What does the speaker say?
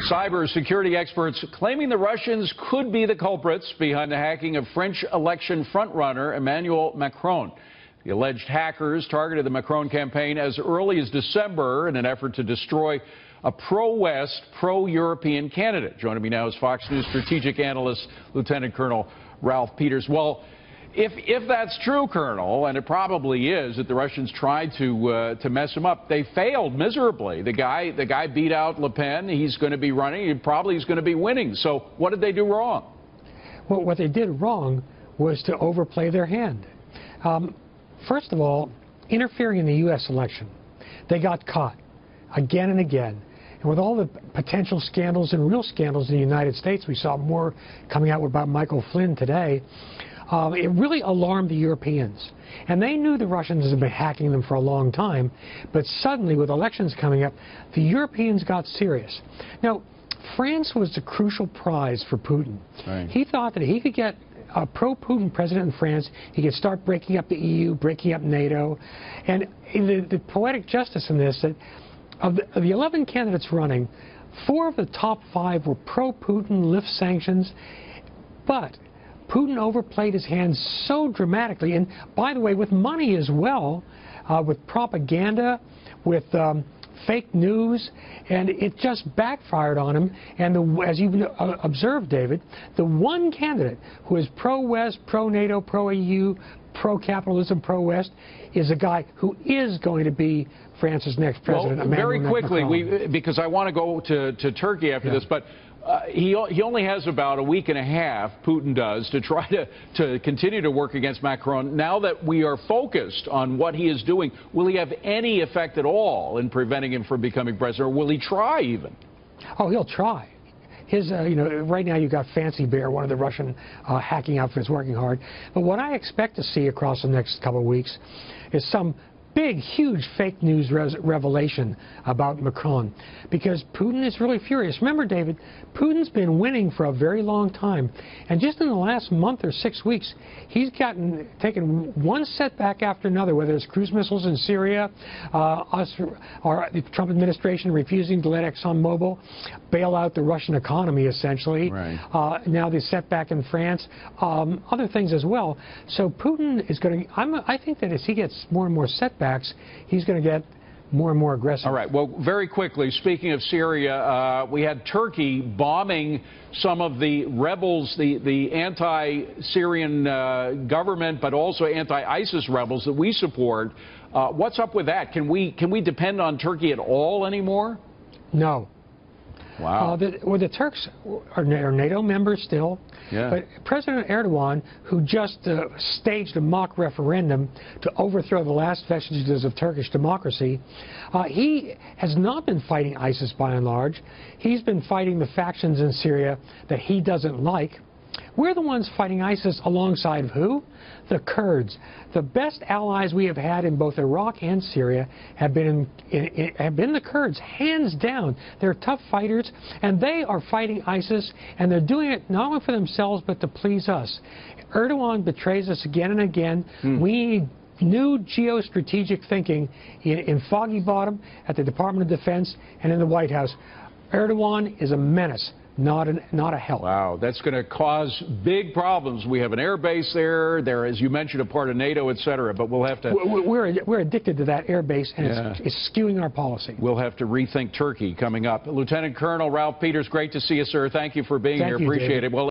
Cybersecurity experts claiming the Russians could be the culprits behind the hacking of French election frontrunner Emmanuel Macron. The alleged hackers targeted the Macron campaign as early as December in an effort to destroy a pro-West, pro-European candidate. Joining me now is Fox News strategic analyst Lieutenant Colonel Ralph Peters. Well, if that's true, Colonel, and it probably is, that the Russians tried to mess him up, they failed miserably. The guy beat out Le Pen. He's going to be running. He probably is going to be winning. So what did they do wrong? Well, what they did wrong was to overplay their hand. First of all, interfering in the U.S. election. They got caught again and again. And with all the potential scandals and real scandals in the United States, we saw more coming out about Michael Flynn today. It really alarmed the Europeans. And they knew the Russians had been hacking them for a long time, but suddenly, with elections coming up, the Europeans got serious. Now, France was the crucial prize for Putin. Right. He thought that he could get a pro-Putin president in France, he could start breaking up the EU, breaking up NATO. And the poetic justice in this, that of the 11 candidates running, 4 of the top 5 were pro-Putin, lift sanctions, but Putin overplayed his hands so dramatically, and by the way, with money as well, with propaganda, with fake news, and it just backfired on him. And as you've observed, David, the one candidate who is pro-West, pro-NATO, pro-EU, pro-capitalism, pro-West, is a guy who is going to be France's next president. Well, very quickly, because I want to go to Turkey after this, but he only has about a week and a half, Putin does, to try to continue to work against Macron. Now that we are focused on what he is doing, will he have any effect at all in preventing him from becoming president, or will he try even? Oh, he'll try. His, right now you've got Fancy Bear, one of the Russian hacking outfits, working hard. But what I expect to see across the next couple of weeks is some big, huge fake news revelation about Macron, because Putin is really furious. Remember, David, Putin's been winning for a very long time, and just in the last month or 6 weeks, he's taken one setback after another, whether it's cruise missiles in Syria, or the Trump administration refusing to let ExxonMobil bail out the Russian economy, essentially. Right. Now the setback in France, other things as well. So Putin is going to, I think that as he gets more and more setbacks, he's going to get more and more aggressive. All right. Well, very quickly, speaking of Syria, we had Turkey bombing some of the rebels, the anti-Syrian government, but also anti-ISIS rebels that we support. What's up with that? Can we depend on Turkey at all anymore? No. Wow. The Turks are NATO members still, but President Erdogan, who just staged a mock referendum to overthrow the last vestiges of Turkish democracy, he has not been fighting ISIS by and large. He's been fighting the factions in Syria that he doesn't like. We're the ones fighting ISIS alongside of who? The Kurds. The best allies we have had in both Iraq and Syria have been the Kurds, hands down. They're tough fighters, and they are fighting ISIS, and they're doing it not only for themselves, but to please us. Erdogan betrays us again and again. We need new geostrategic thinking in Foggy Bottom, at the Department of Defense, and in the White House. Erdogan is a menace, not a help. Wow, that's going to cause big problems. We have an air base there. They're, as you mentioned, a part of NATO, et cetera. But we'll have to. We're addicted to that air base, and it's skewing our policy. We'll have to rethink Turkey coming up. Lieutenant Colonel Ralph Peters, great to see you, sir. Thank you for being here. Appreciate it. Well.